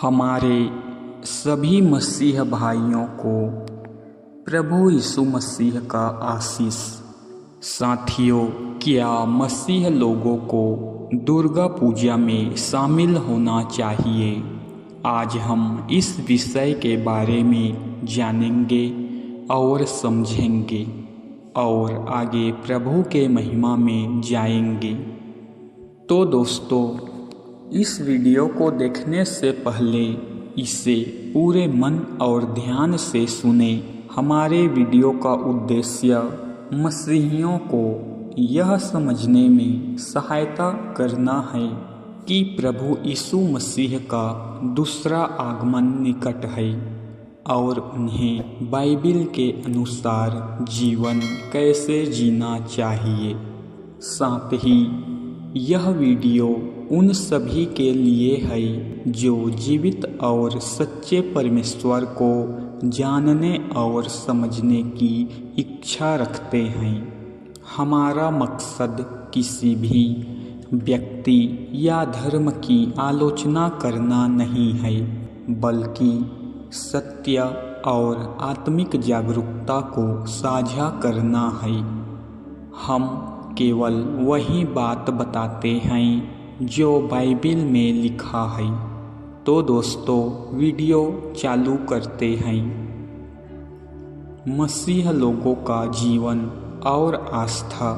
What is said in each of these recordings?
हमारे सभी मसीह भाइयों को प्रभु यीशु मसीह का आशीष। साथियों, क्या मसीह लोगों को दुर्गा पूजा में शामिल होना चाहिए? आज हम इस विषय के बारे में जानेंगे और समझेंगे और आगे प्रभु के महिमा में जाएंगे। तो दोस्तों, इस वीडियो को देखने से पहले इसे पूरे मन और ध्यान से सुने। हमारे वीडियो का उद्देश्य मसीहियों को यह समझने में सहायता करना है कि प्रभु यीशु मसीह का दूसरा आगमन निकट है और उन्हें बाइबिल के अनुसार जीवन कैसे जीना चाहिए। साथ ही यह वीडियो उन सभी के लिए है जो जीवित और सच्चे परमेश्वर को जानने और समझने की इच्छा रखते हैं। हमारा मकसद किसी भी व्यक्ति या धर्म की आलोचना करना नहीं है, बल्कि सत्य और आत्मिक जागरूकता को साझा करना है। हम केवल वही बात बताते हैं जो बाइबिल में लिखा है। तो दोस्तों, वीडियो चालू करते हैं। मसीह लोगों का जीवन और आस्था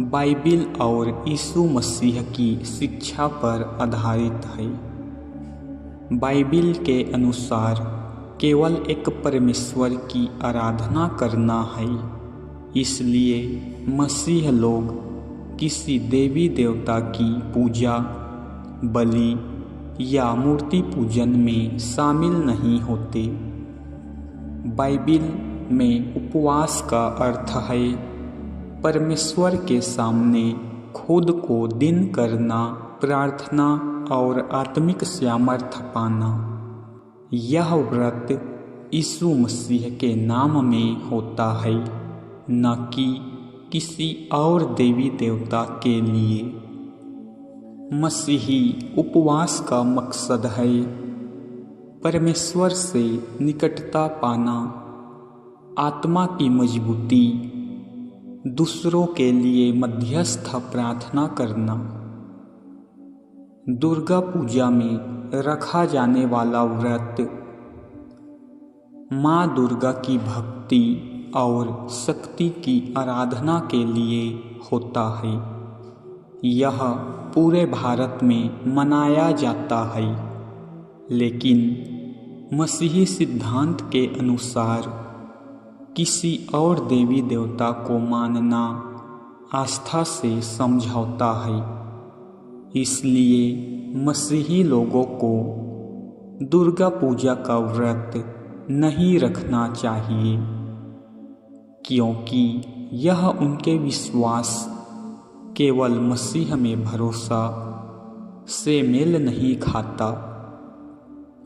बाइबिल और यीशु मसीह की शिक्षा पर आधारित है। बाइबिल के अनुसार केवल एक परमेश्वर की आराधना करना है, इसलिए मसीह लोग किसी देवी देवता की पूजा, बलि या मूर्ति पूजन में शामिल नहीं होते। बाइबिल में उपवास का अर्थ है परमेश्वर के सामने खुद को दिन करना, प्रार्थना और आत्मिक सामर्थ्य पाना। यह व्रत यीशु मसीह के नाम में होता है, न कि किसी और देवी देवता के लिए। मसीही उपवास का मकसद है परमेश्वर से निकटता पाना, आत्मा की मजबूती, दूसरों के लिए मध्यस्थ प्रार्थना करना। दुर्गा पूजा में रखा जाने वाला व्रत माँ दुर्गा की भक्ति और शक्ति की आराधना के लिए होता है। यह पूरे भारत में मनाया जाता है, लेकिन मसीही सिद्धांत के अनुसार किसी और देवी देवता को मानना आस्था से समझौता है। इसलिए मसीही लोगों को दुर्गा पूजा का व्रत नहीं रखना चाहिए, क्योंकि यह उनके विश्वास केवल मसीह में भरोसा से मेल नहीं खाता।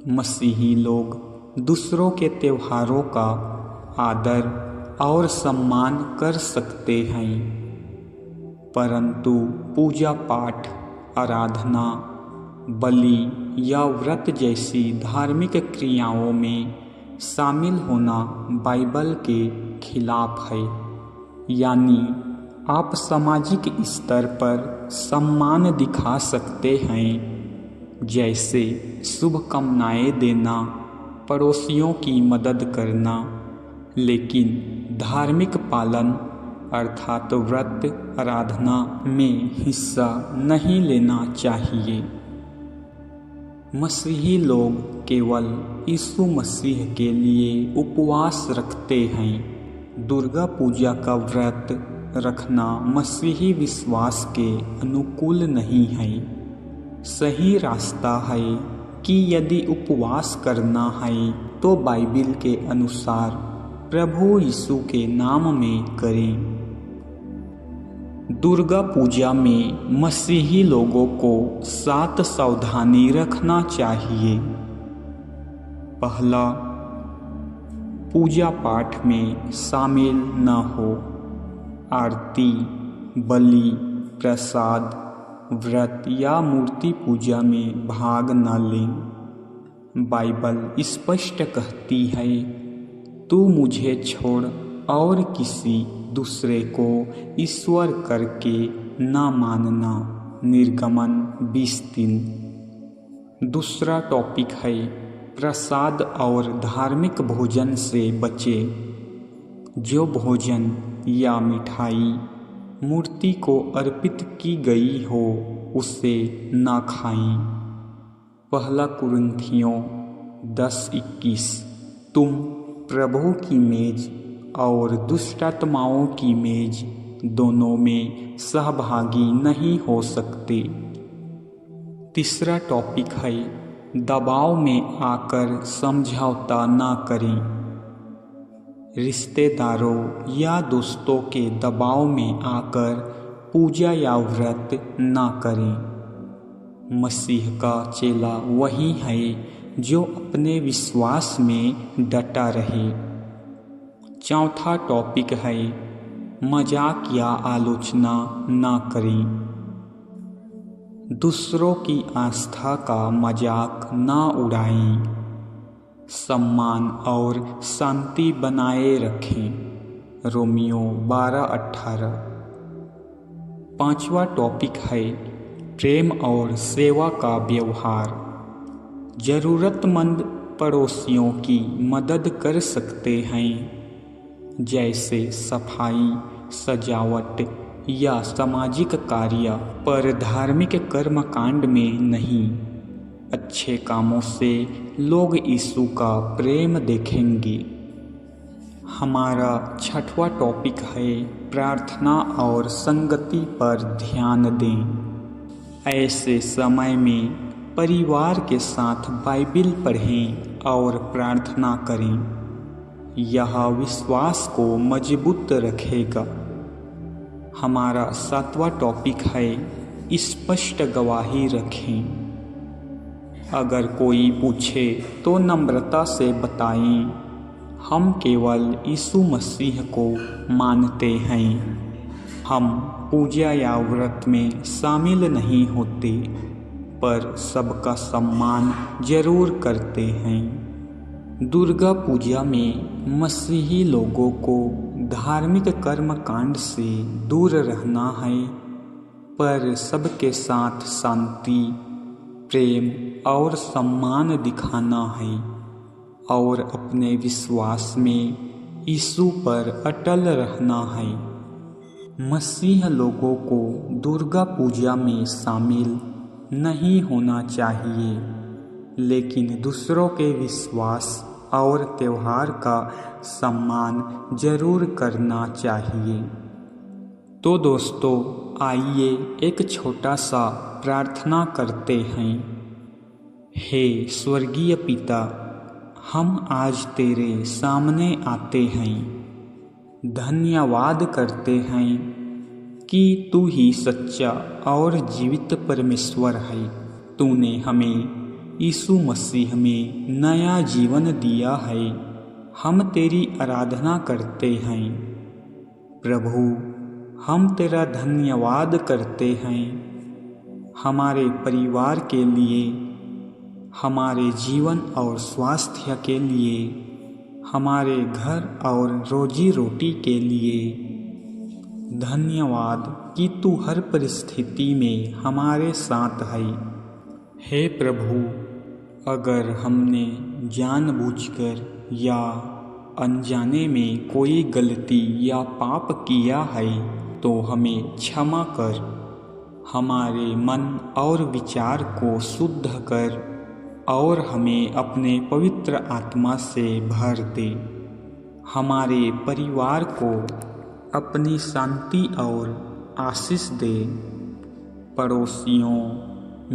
मसीही लोग दूसरों के त्योहारों का आदर और सम्मान कर सकते हैं, परंतु पूजा पाठ, आराधना, बलि या व्रत जैसी धार्मिक क्रियाओं में शामिल होना बाइबल के खिलाफ है। यानी आप सामाजिक स्तर पर सम्मान दिखा सकते हैं, जैसे शुभकामनाएं देना, पड़ोसियों की मदद करना, लेकिन धार्मिक पालन अर्थात व्रत, आराधना में हिस्सा नहीं लेना चाहिए। मसीही लोग केवल यीशु मसीह के लिए उपवास रखते हैं। दुर्गा पूजा का व्रत रखना मसीही विश्वास के अनुकूल नहीं है। सही रास्ता है कि यदि उपवास करना है तो बाइबिल के अनुसार प्रभु यीशु के नाम में करें। दुर्गा पूजा में मसीही लोगों को 7 सावधानी रखना चाहिए। पहला, पूजा पाठ में शामिल न हो। आरती, बलि, प्रसाद, व्रत या मूर्ति पूजा में भाग न लें। बाइबल स्पष्ट कहती है, तू मुझे छोड़ और किसी दूसरे को ईश्वर करके ना मानना। निर्गमन 20:3। दूसरा टॉपिक है प्रसाद और धार्मिक भोजन से बचे। जो भोजन या मिठाई मूर्ति को अर्पित की गई हो उसे ना खाएं। पहला कुरिन्थियों 10:21। तुम प्रभु की मेज और दुष्टात्माओं की मेज दोनों में सहभागी नहीं हो सकते। तीसरा टॉपिक है दबाव में आकर समझौता ना करें। रिश्तेदारों या दोस्तों के दबाव में आकर पूजा या व्रत ना करें। मसीह का चेला वही है जो अपने विश्वास में डटा रहे। चौथा टॉपिक है मजाक या आलोचना ना करें। दूसरों की आस्था का मजाक ना उड़ाएं। सम्मान और शांति बनाए रखें। रोमियो 12:18। पांचवा टॉपिक है प्रेम और सेवा का व्यवहार। ज़रूरतमंद पड़ोसियों की मदद कर सकते हैं, जैसे सफाई, सजावट या सामाजिक कार्य, पर धार्मिक कर्मकांड में नहीं। अच्छे कामों से लोग यीशु का प्रेम देखेंगे। हमारा छठवां टॉपिक है प्रार्थना और संगति पर ध्यान दें। ऐसे समय में परिवार के साथ बाइबिल पढ़ें और प्रार्थना करें। यह विश्वास को मजबूत रखेगा। हमारा सातवां टॉपिक है स्पष्ट गवाही रखें। अगर कोई पूछे तो नम्रता से बताएं, हम केवल यीशु मसीह को मानते हैं। हम पूजा या व्रत में शामिल नहीं होते, पर सबका सम्मान जरूर करते हैं। दुर्गा पूजा में मसीही लोगों को धार्मिक कर्मकांड से दूर रहना है, पर सबके साथ शांति, प्रेम और सम्मान दिखाना है और अपने विश्वास में यीशु पर अटल रहना है। मसीह लोगों को दुर्गा पूजा में शामिल नहीं होना चाहिए, लेकिन दूसरों के विश्वास और त्यौहार का सम्मान जरूर करना चाहिए। तो दोस्तों, आइए एक छोटा सा प्रार्थना करते हैं। हे स्वर्गीय पिता, हम आज तेरे सामने आते हैं। धन्यवाद करते हैं कि तू ही सच्चा और जीवित परमेश्वर है। तूने हमें यीशु मसीह में नया जीवन दिया है। हम तेरी आराधना करते हैं। प्रभु, हम तेरा धन्यवाद करते हैं हमारे परिवार के लिए, हमारे जीवन और स्वास्थ्य के लिए, हमारे घर और रोजी रोटी के लिए। धन्यवाद कि तू हर परिस्थिति में हमारे साथ है। हे प्रभु, अगर हमने जानबूझकर या अनजाने में कोई गलती या पाप किया है तो हमें क्षमा कर। हमारे मन और विचार को शुद्ध कर और हमें अपने पवित्र आत्मा से भर दे। हमारे परिवार को अपनी शांति और आशीष दे। पड़ोसियों,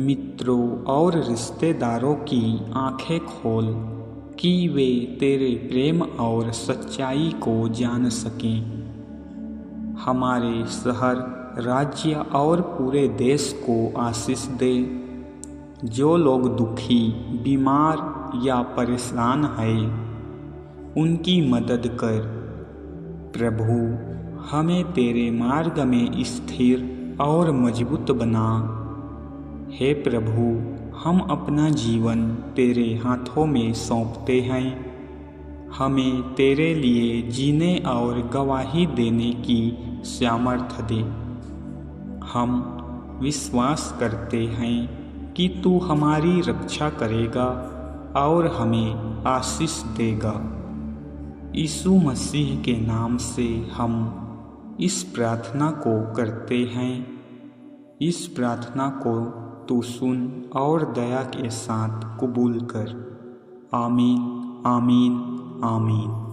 मित्रों और रिश्तेदारों की आंखें खोल कि वे तेरे प्रेम और सच्चाई को जान सकें। हमारे शहर, राज्य और पूरे देश को आशीष दे। जो लोग दुखी, बीमार या परेशान हैं, उनकी मदद कर। प्रभु, हमें तेरे मार्ग में स्थिर और मजबूत बना। हे प्रभु, हम अपना जीवन तेरे हाथों में सौंपते हैं। हमें तेरे लिए जीने और गवाही देने की सामर्थ्य दे। हम विश्वास करते हैं कि तू हमारी रक्षा करेगा और हमें आशीष देगा। यीशु मसीह के नाम से हम इस प्रार्थना को करते हैं। इस प्रार्थना को तू सुन और दया के साथ कबूल कर। आमीन, आमीन, आमीन।